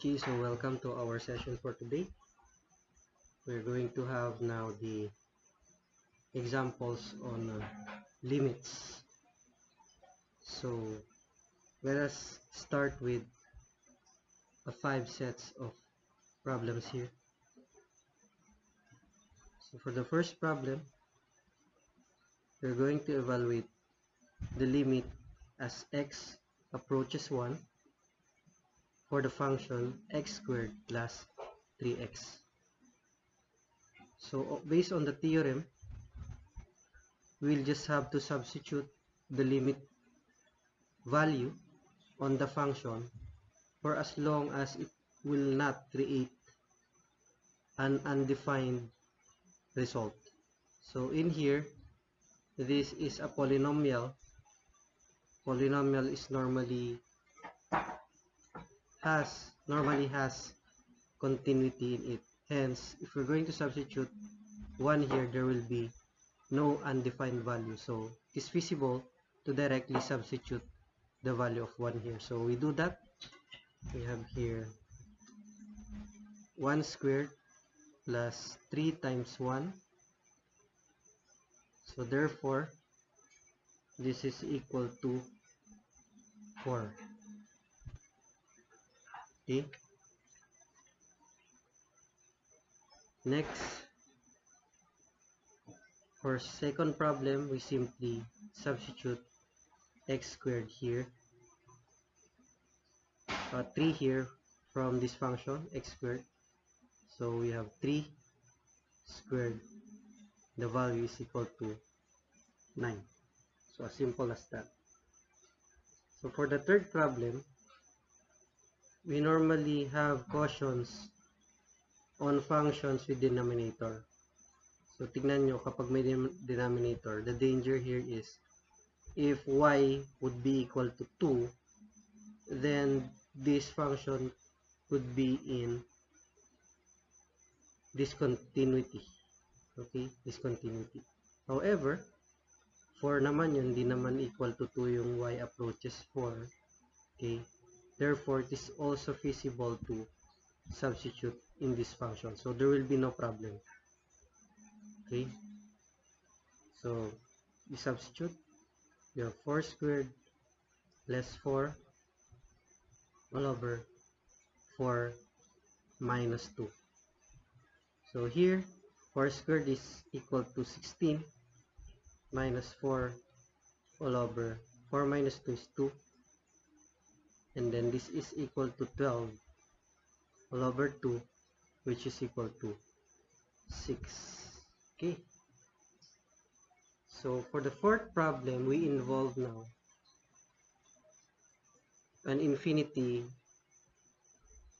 Okay, so welcome to our session for today. We're going to have now the examples on limits. So let us start with 5 sets of problems here. So for the first problem, we're going to evaluate the limit as x approaches 1 for the function x squared plus 3x. So based on the theorem, we'll just have to substitute the limit value on the function for as long as it will not create an undefined result. So in here, this is a polynomial. Polynomial is normally has continuity in it. Hence, if we're going to substitute 1 here, there will be no undefined value. So it's feasible to directly substitute the value of 1 here. So we do that. We have here 1 squared plus 3 times 1. So therefore, this is equal to 4. Okay. Next, for second problem, we simply substitute x squared here, 3 here from this function x squared. So we have 3 squared, the value is equal to 9. So as simple as that. So for the third problem, we normally have quotients on functions with denominator. So tignan nyo, kapag may denominator, the danger here is if y would be equal to 2, then this function could be in discontinuity. Okay, discontinuity. However, 4 naman yun, hindi naman equal to 2 yung y approaches 4. Okay, therefore it is also feasible to substitute in this function. So there will be no problem. Okay, so we substitute. We have 4 squared less 4 all over 4 minus 2. So here 4 squared is equal to 16 minus 4 all over 4 minus 2 is 2, and then this is equal to 12 all over 2, which is equal to 6. Okay, so for the fourth problem, we involve now an infinity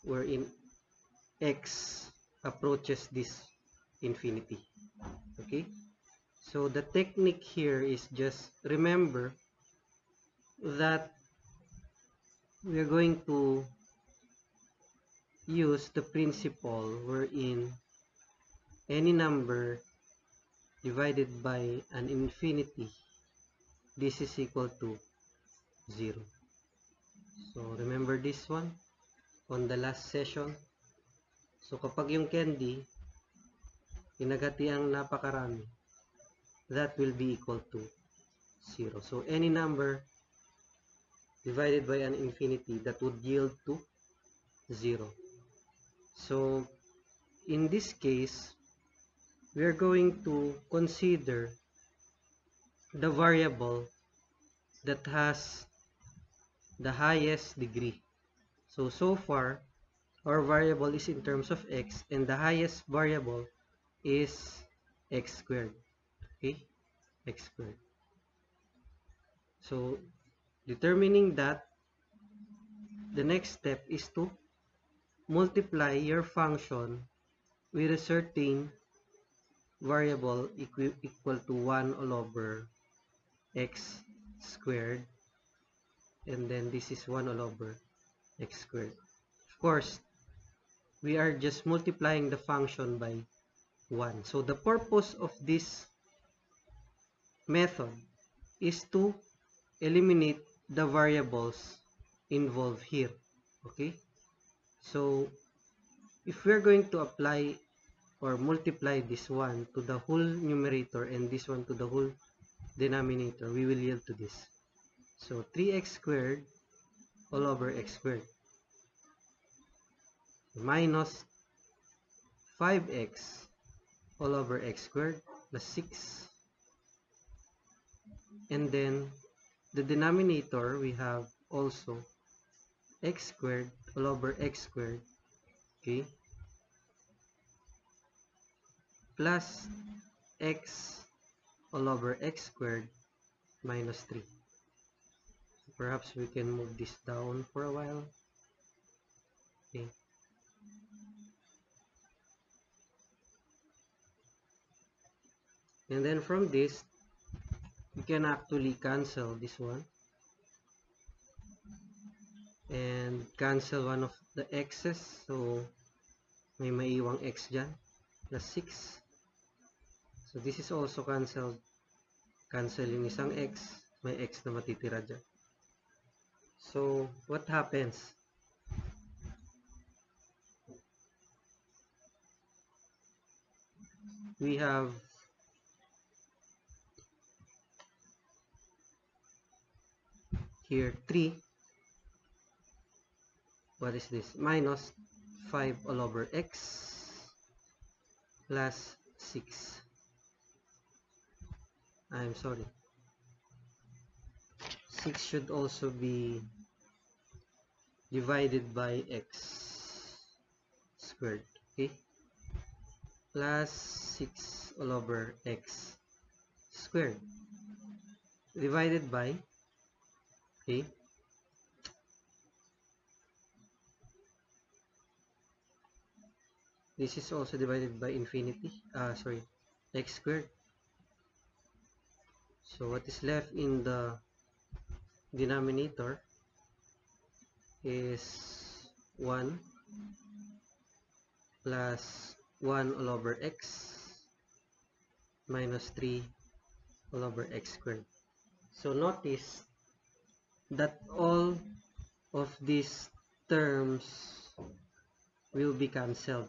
wherein x approaches this infinity. Okay, so the technique here is just remember that we are going to use the principle wherein any number divided by an infinity, this is equal to 0. So remember this one on the last session. So kapag yung candy pinagati ang napakarami, that will be equal to 0. So any number divided by an infinity, that would yield to 0. So in this case, we are going to consider the variable that has the highest degree. So far, our variable is in terms of x, and the highest variable is x squared. Okay, x squared. So determining that, the next step is to multiply your function with a certain variable equal to 1 all over x squared, and then this is 1 all over x squared. Of course, we are just multiplying the function by 1. So the purpose of this method is to eliminate the variables involved here. Okay, So if we're going to apply or multiply this one to the whole numerator and this one to the whole denominator, we will yield to this. So 3x squared all over x squared minus 5x all over x squared plus 6. And then the denominator, we have also x squared all over x squared, okay, plus x all over x squared minus 3. Perhaps we can move this down for a while. Okay. And then from this, we can actually cancel this one and cancel one of the x's. So may maiiwang x dyan, plus 6. So this is also cancelled. Cancel yung isang x, may x na matitira dyan. So what happens? We have here 3. What is this? Minus 5 all over x plus 6. I'm sorry. 6 should also be divided by x squared. Okay? Plus 6 all over x squared divided by, okay, this is also divided by infinity, x squared. So what is left in the denominator is 1 plus 1 all over x minus 3 all over x squared. So notice that all of these terms will be cancelled.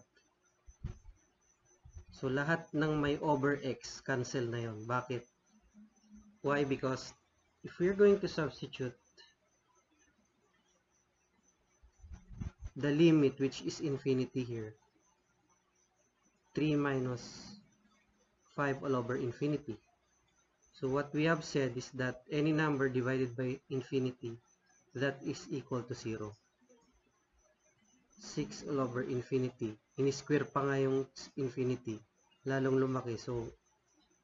So lahat ng may over x, cancel na yon. Bakit? Why? Because if we're going to substitute the limit, which is infinity here, 3 minus 5 all over infinity. So what we have said is that any number divided by infinity, that is equal to 0. 6 all over infinity. In-square pa nga yung infinity. Lalong lumaki. So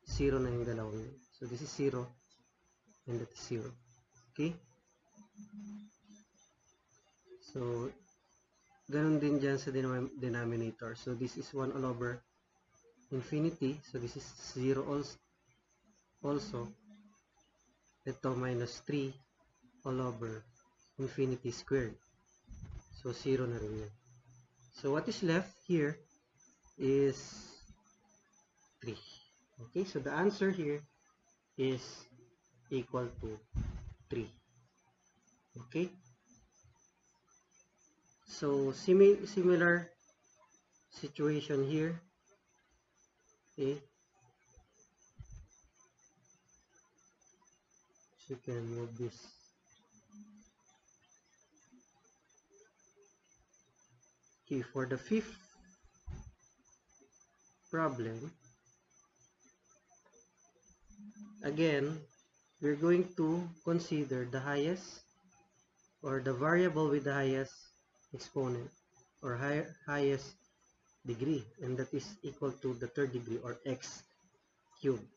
0 na yung dalawang yun. So this is 0 and that is 0. Okay? So ganun din dyan sa denominator. So this is 1 all over infinity. So this is 0 also. Ito minus 3 all over infinity squared. So 0 na rin yan. So what is left here is 3. Okay, so the answer here is equal to 3. Okay? So similar situation here. Okay? So you can move this. Okay, for the fifth problem, again, we're going to consider the highest or the variable with the highest exponent or highest degree, and that is equal to the third degree or x cubed.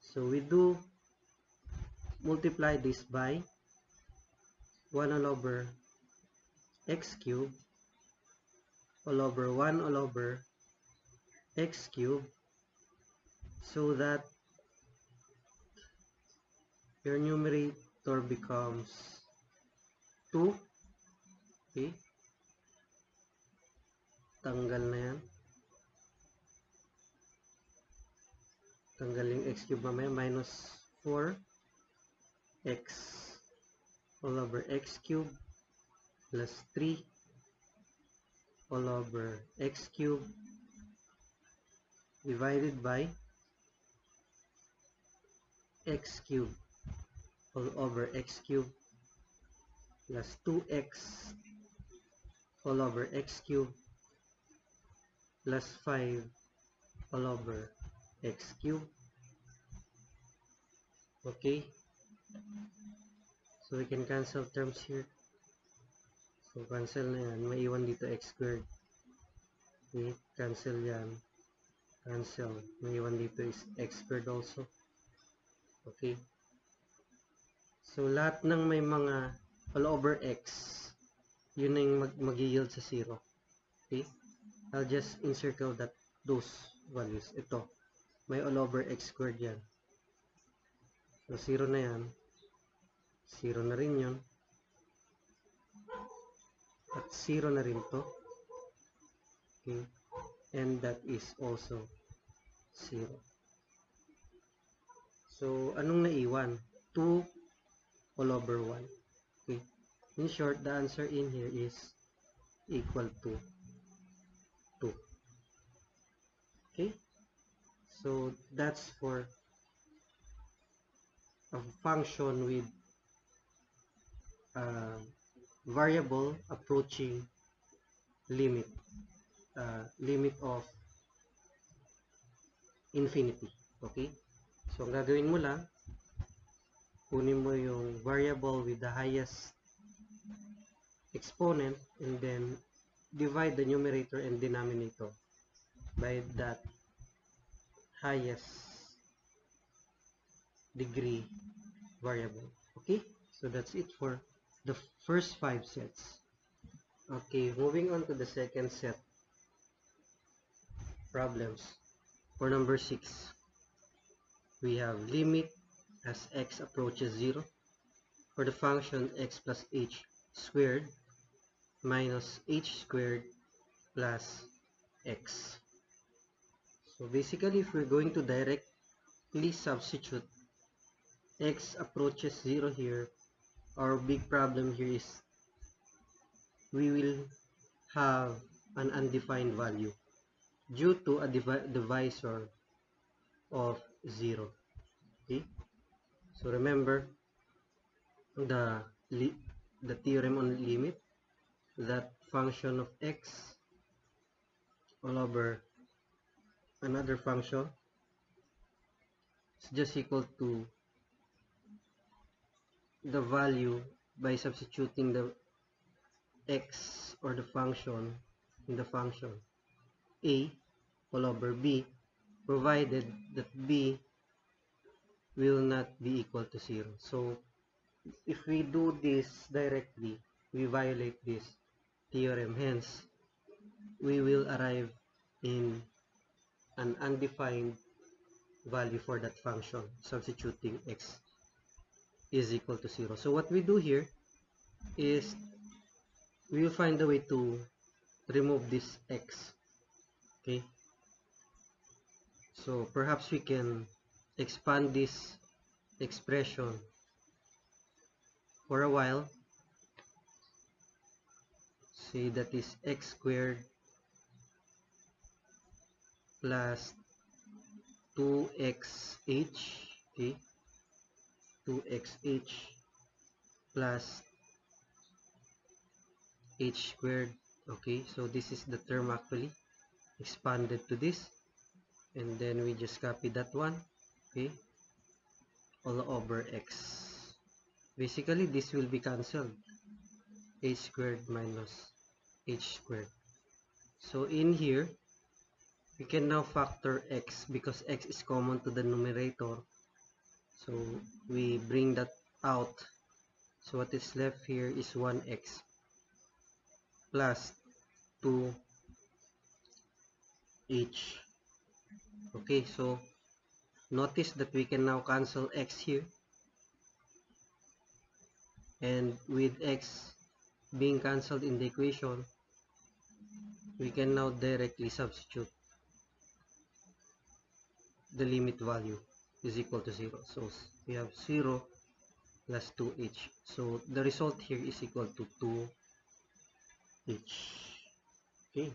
So we do multiply this by 1 all over x cubed all over 1 all over x cubed, so that your numerator becomes 2. Okay, tanggal na yan, tanggal yung x cubed mamaya, minus 4x all over x cubed plus 3 all over x cubed divided by x cubed all over x cubed plus 2x all over x cubed plus 5 all over x cubed. Okay, so we can cancel terms here. So cancel na yan, maiwan dito x squared. Okay, cancel yan, cancel, maiwan dito is x squared also. Okay, so lahat ng may mga all over x, yun na yung mag-yield sa 0. Okay, I'll just encircle that those values. Ito, may all over x squared yan. So 0 na yan, 0 na rin yun, at 0 na rin to. Okay, and that is also 0. So anong naiwan? 2 all over 1. Okay, in short, the answer in here is equal to 2. Okay, so that's for a function with variable approaching limit of infinity. Okay, so ang gagawin mo lang, kunin mo yung variable with the highest exponent and then divide the numerator and denominator by that highest degree variable. Okay, so that's it for the first 5 sets. Okay, moving on to the second set problems. For number 6, we have limit as x approaches 0 for the function x plus h squared minus h squared plus x. So basically, if we're going to directly substitute x approaches 0 here, our big problem here is we will have an undefined value due to a divisor of 0. Okay, so remember the theorem on limit, that function of x all over another function is just equal to the value by substituting the x or the function in the function a all over b, provided that b will not be equal to 0. So if we do this directly, we violate this theorem. Hence, we will arrive in an undefined value for that function, substituting x is equal to 0. So what we do here is we will find a way to remove this x. Okay, so perhaps we can expand this expression for a while. See, that is x squared plus 2xh, okay, 2xh plus h squared. Okay, so this is the term actually expanded to this, and then we just copy that one. Okay, all over x. Basically, this will be cancelled, h squared minus h squared. So in here, we can now factor x because x is common to the numerator. So we bring that out. So what is left here is 1x plus 2h. Okay, so notice that we can now cancel x here. And with x being cancelled in the equation, we can now directly substitute the limit value is equal to 0. So we have 0 plus 2h. So the result here is equal to 2h. Okay.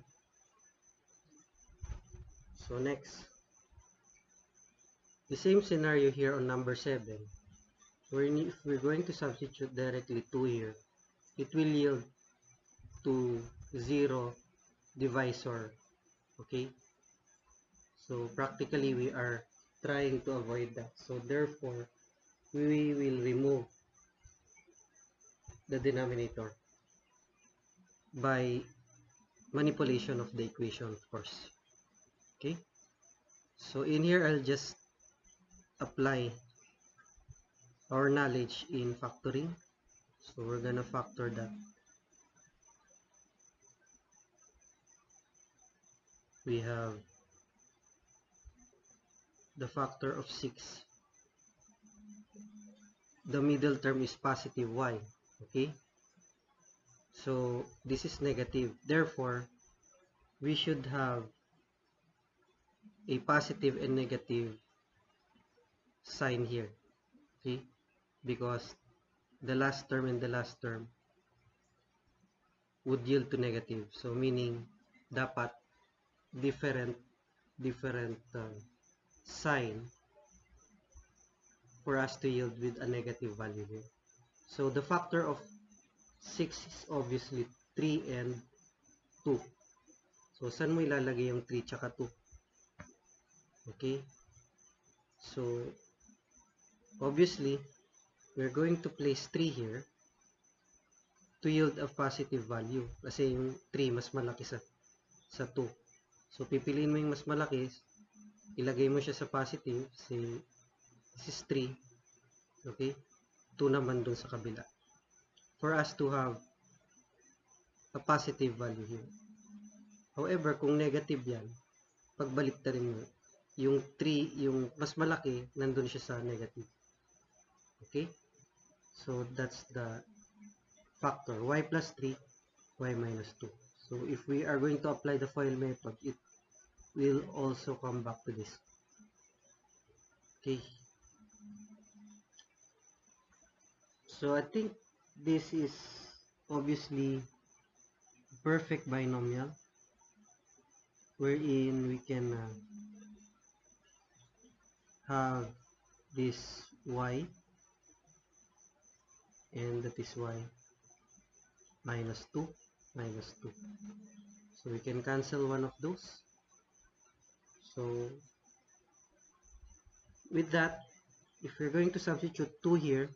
So next, the same scenario here on number 7. If we're going to substitute directly 2 here, it will yield to 0 divisor. Okay. So practically we are trying to avoid that. So therefore, we will remove the denominator by manipulation of the equation, of course. Okay. So in here, I'll just apply our knowledge in factoring. So we're gonna factor that. We have the factor of 6. The middle term is positive y. Okay. So this is negative. Therefore, we should have a positive and negative sign here. Okay. Because the last term and the last term would yield to negative. So meaning, dapat different sign for us to yield with a negative value here. So the factor of 6 is obviously 3 and 2. So saan mo ilalagay yung 3 tsaka 2? Okay. So obviously, we're going to place 3 here to yield a positive value. Kasi yung 3 mas malaki sa 2. So pipiliin mo yung mas malaki, ilagay mo siya sa positive. Say, this is 3. Okay. 2 naman dun sa kabila. For us to have a positive value here. However, kung negative yan, pagbalik na rin mo, yung 3, yung mas malaki, nandun siya sa negative. Okay? So, that's the factor. Y plus 3, y minus 2. So, if we are going to apply the FOIL method, it will also come back to this. Okay? So, I think this is obviously perfect binomial wherein we can have this y and that is y minus 2 minus 2. So we can cancel one of those. So with that, if we're going to substitute 2 here,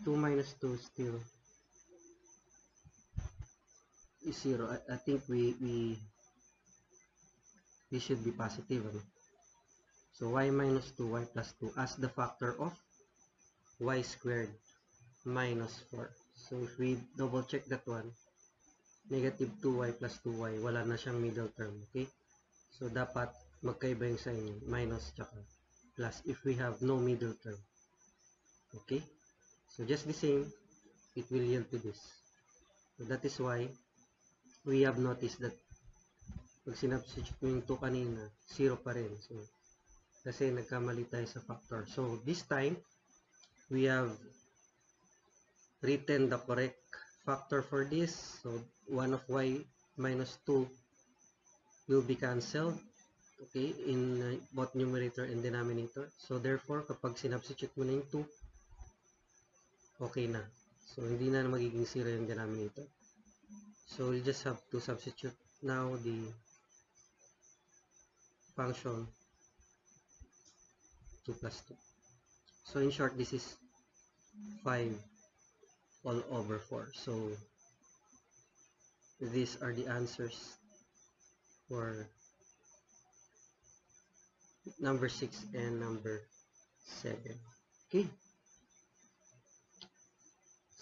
2 minus 2 still is 0. I think we should be positive. So y minus 2, y plus 2 as the factor of y squared minus 4. So if we double check that one, negative 2y plus 2y, wala na siyang middle term. Okay? So dapat magkaiba yung sign yun, minus tsaka plus if we have no middle term. Okay? So just the same, it will yield to this. So that is why we have noticed that pag sinubstitute mo yung 2 kanina, 0 pa rin. So, kasi nagkamali tayo sa factor. So this time, we have written the correct factor for this. So 1 of y minus 2 will be cancelled. Okay, in both numerator and denominator. So therefore, kapag sinubstitute mo na yung 2, okay na. So hindi na magiging 0 yung denominator. So we just have to substitute now the function 2 plus 2. So in short, this is 5 all over 4. So these are the answers for number 6 and number 7. Okay.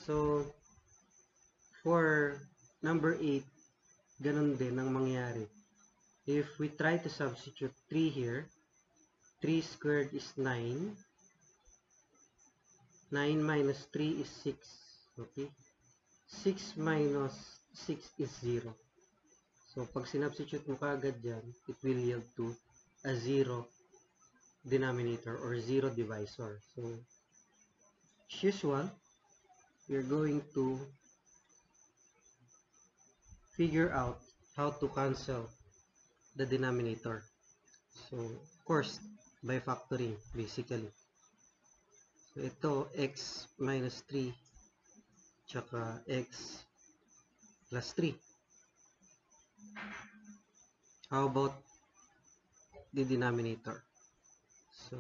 So for number 8, ganun din ang mangyari. If we try to substitute 3 here, 3 squared is 9. 9 minus 3 is 6. Okay. 6 minus 6 is 0. So, pag sinubstitute mo kaagad dyan, it will yield to a 0 denominator or 0 divisor. So, as usual, we're going to figure out how to cancel the denominator. So, of course, by factoring, basically. So, ito, x minus 3, tsaka x plus 3. How about the denominator? So,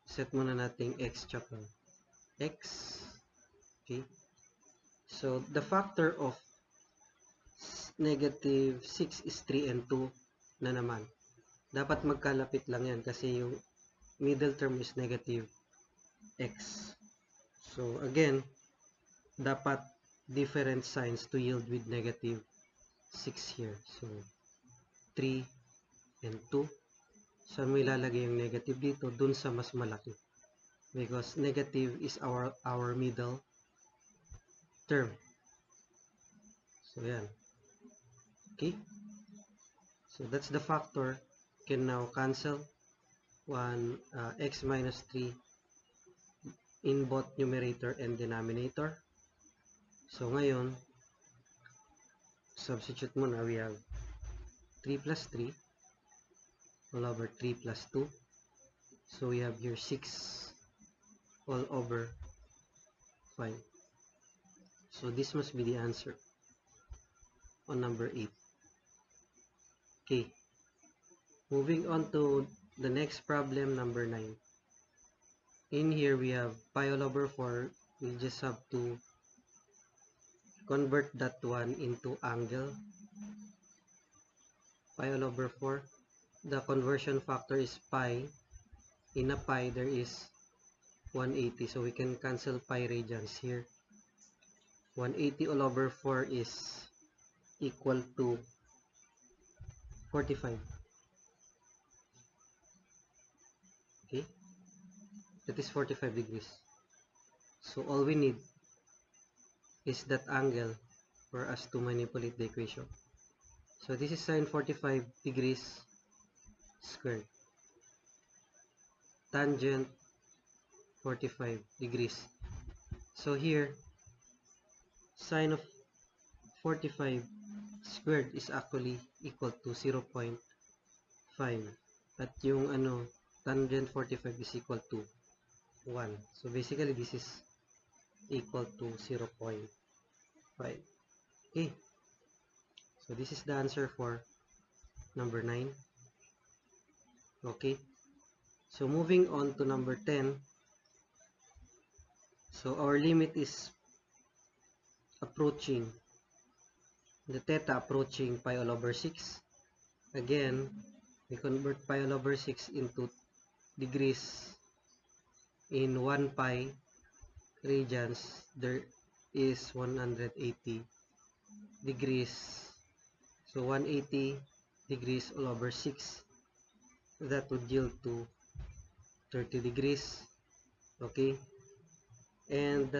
set muna natin x tsaka x. Okay. So, the factor of negative 6 is 3 and 2 na naman. Dapat magkalapit lang yan kasi yung middle term is negative x. So, again, dapat different signs to yield with negative 6 here. So, 3 and 2. Saan mo ilalagay yung negative dito? Dun sa mas malaki. Because negative is our middle term. So, yan. Okay? So, that's the factor. Can now cancel x minus 3 in both numerator and denominator. So, ngayon, substitute muna. We have 3 plus 3 all over 3 plus 2. So, we have here 6 all over 5. So, this must be the answer on number 8. Okay. Moving on to the next problem, number 9. In here, we have pi all over 4. We just have to convert that one into angle. Pi all over 4. The conversion factor is pi. In a pi, there is 180. So we can cancel pi radians here. 180 all over 4 is equal to 45. Okay? That is 45 degrees. So all we need is that angle for us to manipulate the equation. So this is sine 45 degrees squared. Tangent 45 degrees. So here, sine of 45 squared is actually equal to 0.5. At yung tangent 45 is equal to 1. So basically, this is equal to 0.5. Okay. So this is the answer for number 9. Okay. So moving on to number 10. So our limit is approaching the theta approaching pi all over 6. Again, we convert pi all over 6 into degrees. In 1 pi radians, there is 180 degrees. So 180 degrees all over 6. That would yield to 30 degrees. Okay. And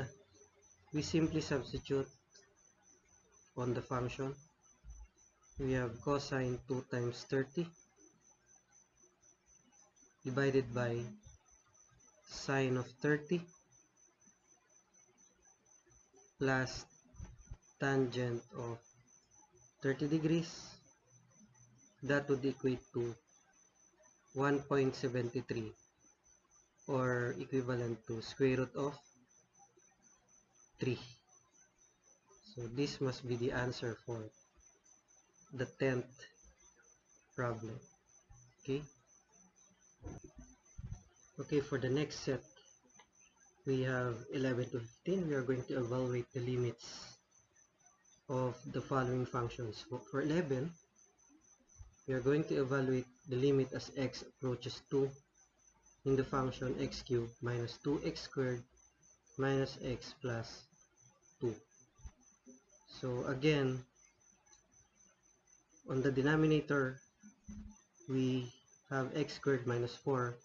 we simply substitute on the function. We have cosine 2 times 30 divided by sine of 30 plus tangent of 30 degrees. That would equate to 1.73 or equivalent to square root of 3. So this must be the answer for the 10th problem. Okay. Okay, for the next set, we have 11 to 15. We are going to evaluate the limits of the following functions. For 11, we are going to evaluate the limit as x approaches 2 in the function x cubed minus 2x squared minus x plus 2. So again, on the denominator, we have x squared minus 4.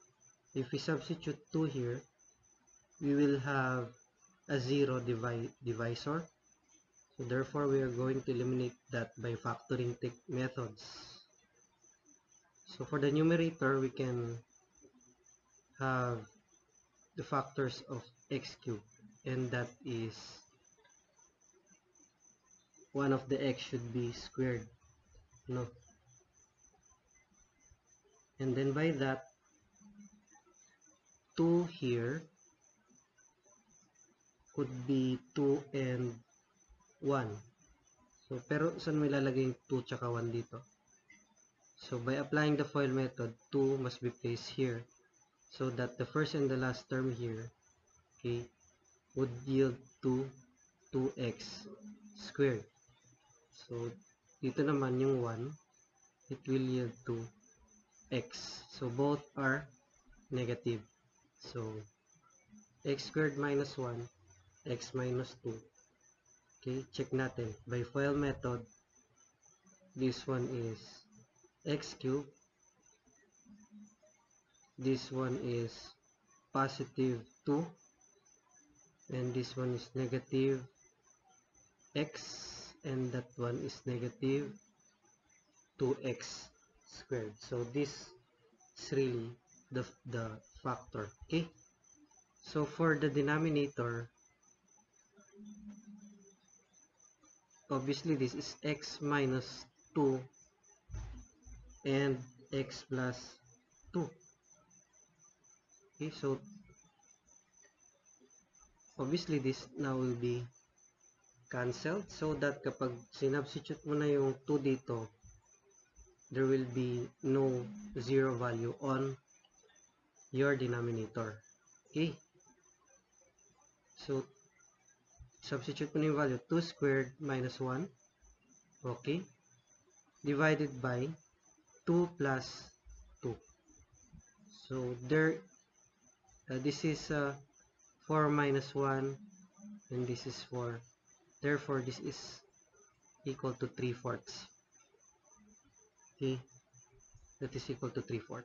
If we substitute 2 here, we will have a 0 divisor. So therefore, we are going to eliminate that by factoring methods. So for the numerator, we can have the factors of x cubed, and that is one of the x should be squared, no? And then by that, 2 here could be 2 and 1. So, pero saan mo ilalagay yung 2 tsaka 1 dito? So, by applying the FOIL method, 2 must be placed here so that the first and the last term here, okay, would yield to 2x squared. So, dito naman yung 1, it will yield to x. So, both are negative. So, x squared minus 1, x minus 2. Okay, check natin. By FOIL method, this one is x cubed. This one is positive 2. And this one is negative x. And that one is negative 2x squared. So, this is really the factor. Okay. So, for the denominator, obviously this is x minus 2 and x plus 2. Okay, so obviously this now will be cancelled, so that kapag sinubstitute mo na yung 2 dito, there will be no zero value on your denominator. Okay, so substitute mo na yung value 2 squared minus 1, okay, divided by 2 plus 2. So there, this is 4 minus 1, and this is 4. Therefore, this is equal to 3/4. Okay, that is equal to 3/4.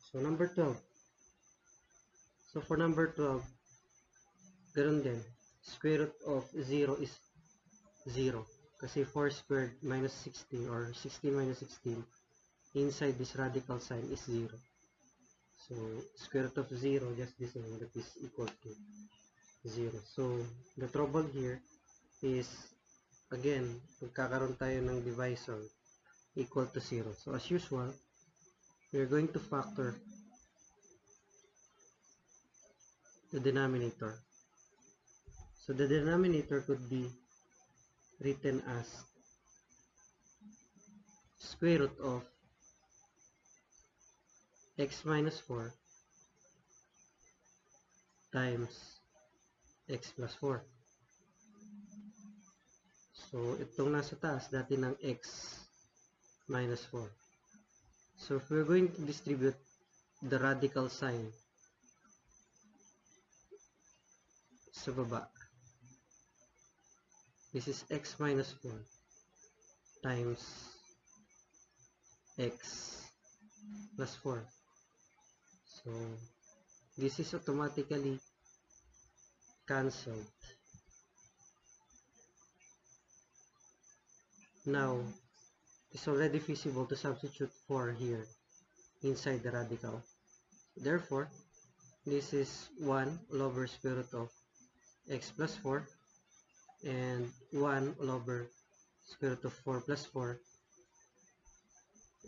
So, number 12. So, for number 12, ganun din. Square root of 0 is 0. Kasi 4 squared minus 16 or 16 minus 16, inside this radical sign is 0. So, square root of 0, just this one, that is equal to 0. So, the trouble here is, again, magkakaroon tayo ng divisor equal to 0. So, as usual, we're going to factor the denominator. So, the denominator could be written as square root of x minus 4 times x plus 4. So, itong nasa taas, dati ng x minus 4. So, if we're going to distribute the radical sign sa baba, this is x minus 4 times x plus 4. So, this is automatically cancelled. Now, it's already feasible to substitute 4 here inside the radical. Therefore, this is 1 all over square root of x plus 4 and 1 all over square root of 4 plus 4,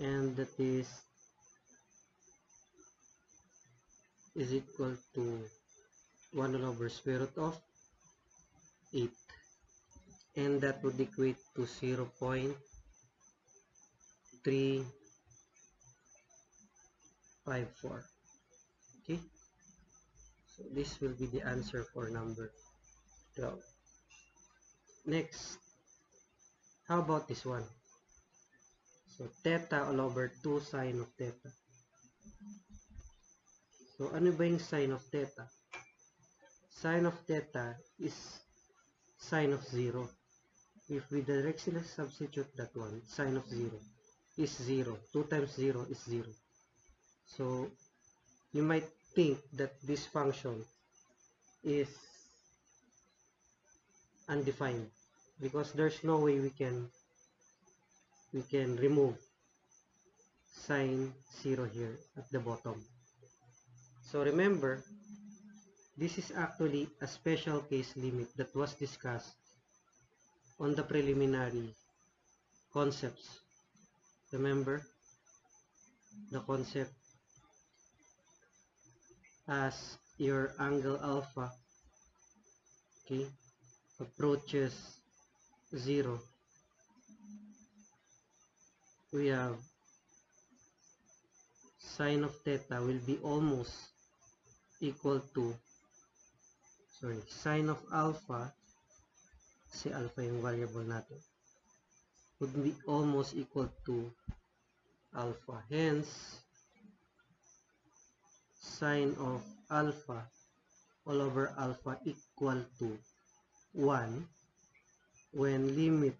and that is equal to 1 all over square root of 8, and that would equate to 0.354. Okay, so this will be the answer for number 12. Next, how about this one? So, theta all over 2 sine of theta. So, ano ba yung sine of theta? Sine of theta is sine of 0. If we directly substitute that one, sine of 0 is 0. 2 times 0 is 0. So, you might think that this function is undefined because there's no way we can remove sine 0 here at the bottom. So remember, This is actually a special case limit that was discussed on the preliminary concepts. Remember the concept as your angle alpha, okay, approaches 0. We have sine of theta will be almost equal to, sine of alpha, kasi alpha yung variable natin, would be almost equal to alpha. Hence, sine of alpha all over alpha equal to 1 when limit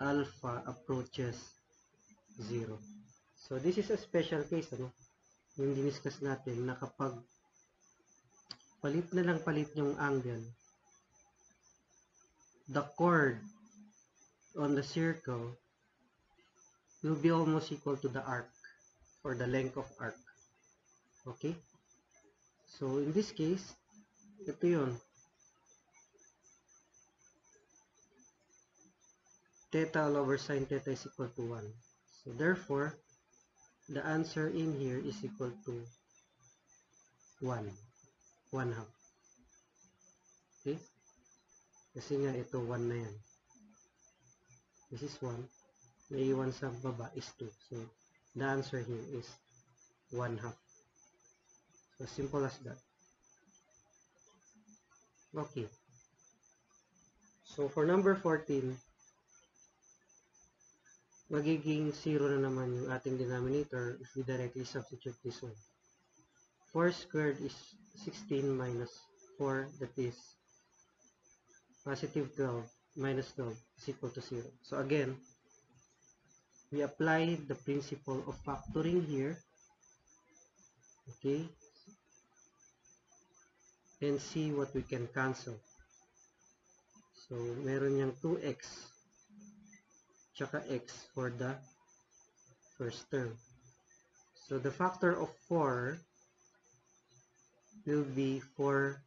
alpha approaches 0. So, this is a special case, ano? Yung diniscuss natin na kapag palit na lang palit yung angle, the chord on the circle will be almost equal to the arc or the length of arc. Okay? So, in this case, ito yun. Theta all over sine theta is equal to 1. So, therefore, the answer in here is equal to 1. 1 half. Okay? Kasi nga, ito 1 na yan. This is 1. Naiwan sa baba is 2. So, the answer here is 1 half. So, simple as that. Okay. So, for number 14, magiging 0 na naman yung ating denominator if we directly substitute this one. 4 squared is 16 minus 4, that is positive 12 minus 12 is equal to 0. So again, we apply the principle of factoring here, okay, and see what we can cancel. So meron yung 2x tsaka x for the first term. So the factor of 4 will be 4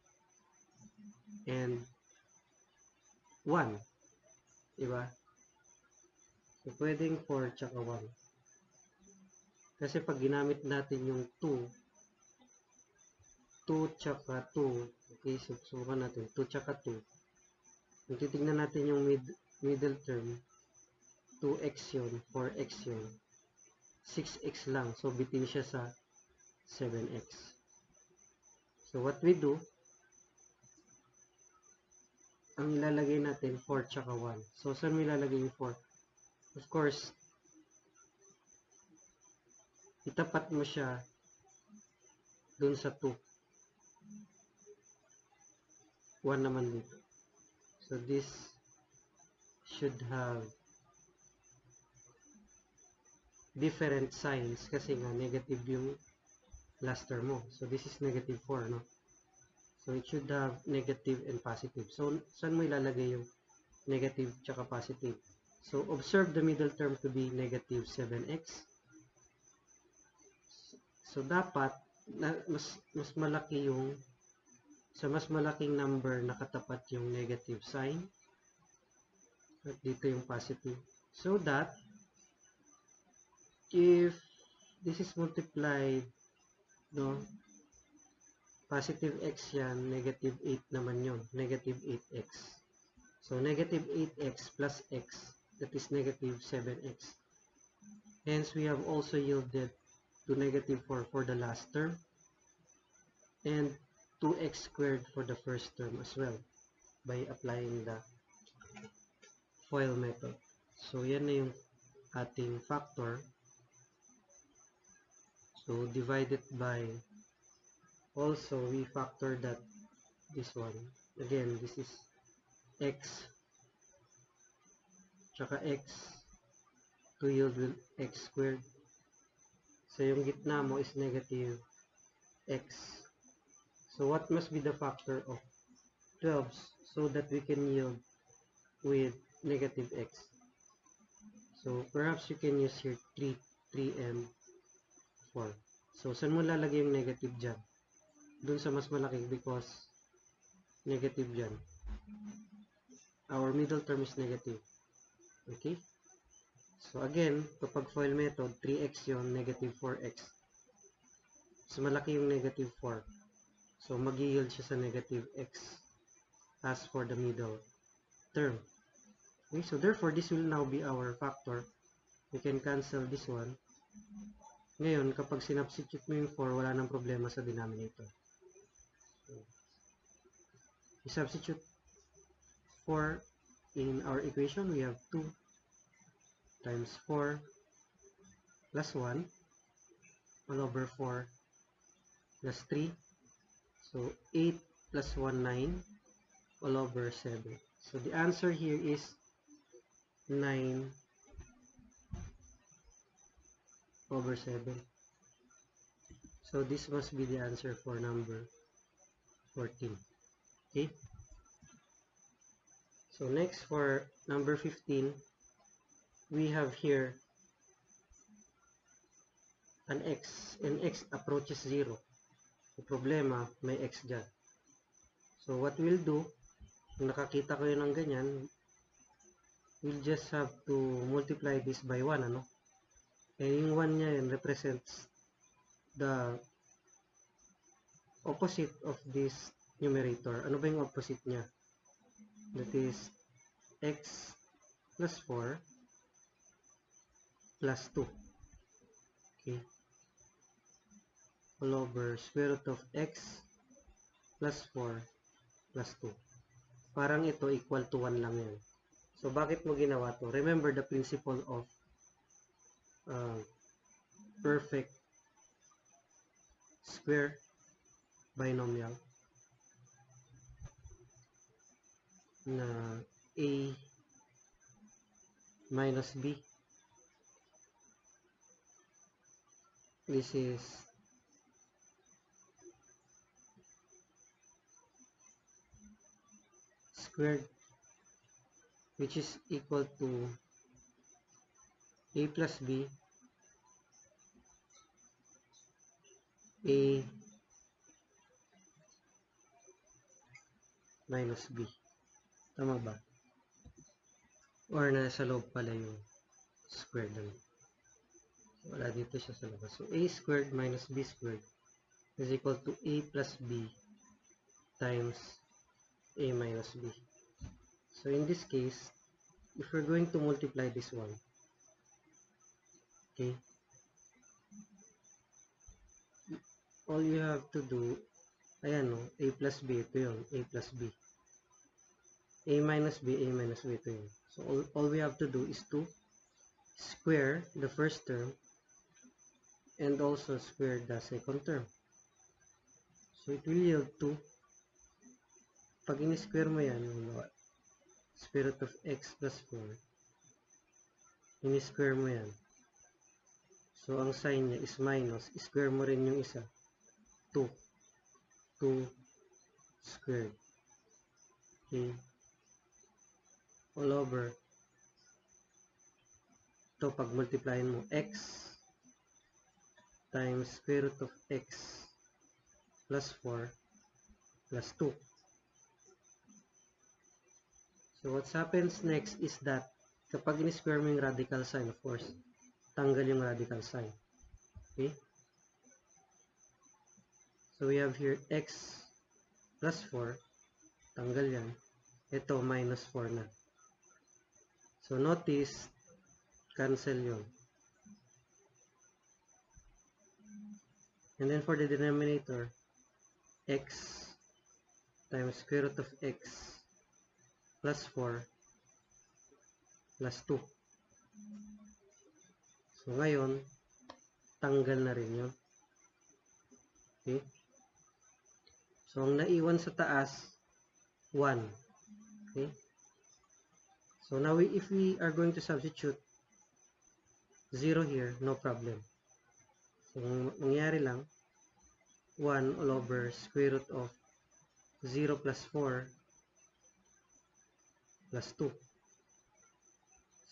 and 1. Diba? So pwedeng 4 tsaka 1. Kasi pag ginamit natin yung 2 tsaka 2, okay, subukan natin, 2 tsaka 2. Kung titignan natin yung middle term, 2x yun, 4x yun, 6x lang. So, bitin siya sa 7x. So, what we do, ang ilalagay natin, 4 tsaka 1. So, saan mo ilalagay yung 4? Of course, itapat mo siya dun sa 2. 1 naman dito. So, this should have different signs kasi nga negative yung last term mo. So, this is negative 4, no? So, it should have negative and positive. So, saan mo ilalagay yung negative tsaka positive? So, observe the middle term to be negative 7x. So, dapat mas malaki yung sa mas malaking number nakatapat yung negative sign at dito yung positive. So that if this is multiplied, no, positive x yan, negative 8 naman yun, negative 8x. So, negative 8x plus x, that is negative 7x. Hence, we have also yielded to negative 4 for the last term and 2x squared for the first term as well by applying the FOIL method. So, yan na yung ating factor. So, divided by, also, we factor that this one. Again, this is x, tsaka x, to yield with x squared. So, yung gitna mo is negative x. So, what must be the factor of 12 so that we can yield with negative x? So, perhaps you can use here 3 and 4. So, saan mo lalagay yung negative dyan? dun sa mas malaki because negative yan. Our middle term is negative. Okay? So again, kapag FOIL method, 3x yon, negative 4x. Mas malaki yung negative 4. So mag-yield siya sa negative x as for the middle term. Okay, so therefore, this will now be our factor. We can cancel this one. Ngayon, kapag sinubstitute mo yung 4, wala nang problema sa denominator. So, i-substitute 4 in our equation. We have 2 times 4 plus 1 all over 4 plus 3. So, 8 plus 1, 9 all over 7. So, the answer here is 9 over 7. So this must be the answer for number 14. Okay. So next, for number 15, we have here an x, and x approaches 0. So problema, may x dyan. So what we'll do, kung nakakita kayo ng ganyan, we'll just have to multiply this by 1, ano? And yung 1 niya yun represents the opposite of this numerator. Ano ba yung opposite niya? That is x plus 4 plus 2. Okay. All over square root of x plus 4 plus 2. Parang ito equal to 1 lang yan. So, bakit mo ginawa to? Remember the principle of perfect square binomial na a minus b. This is squared, which is equal to a plus b, a minus b. Tama ba? Or nasa loob pala yung squared lang. Wala dito siya sa labas. So a squared minus b squared is equal to a plus b times a minus b. So in this case, if we're going to multiply this one, okay, all you have to do, ayan no, a plus b, ito yun, a plus b. A minus b, ito yun. So all we have to do is to square the first term and also square the second term. So it will yield to, pag in-square mo yan, square root of x plus 4, in-square mo yan. So ang sign niya is minus, square mo rin yung isa, 2 squared. Okay. All over, ito pag multiplyin mo, x times square root of x plus 4 plus 2. So what happens next is that kapag in-square mo yung radical sign, of course, tanggal yung radical sign. Okay? So we have here x plus 4, tanggal yan. Ito minus 4 na. So notice, cancel yun. And then for the denominator, x times square root of x plus 4 plus 2. So ngayon, tanggal na rin yun. Okay? So ang naiwan sa taas, 1. Okay? So now if we are going to substitute 0 here, no problem. So mangyari lang, 1 all over square root of 0 plus 4 plus 2.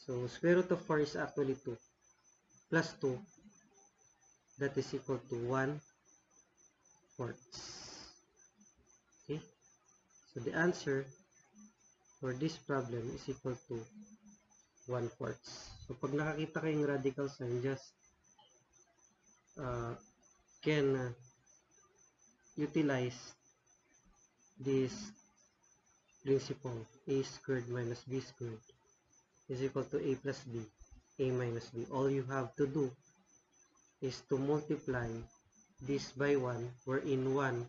So square root of 4 is actually 2 plus 2, that is equal to 1/4. So the answer for this problem is equal to 1/4. So pag nakakita kayong radical sign, just can utilize this principle: a squared minus b squared is equal to a plus b, a minus b. All you have to do is to multiply this by 1, wherein 1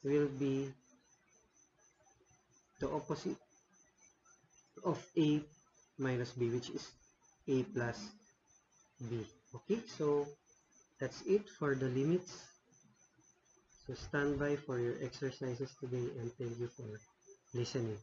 will be the opposite of a minus b, which is a plus b. Okay, so that's it for the limits. So stand by for your exercises today, and thank you for listening.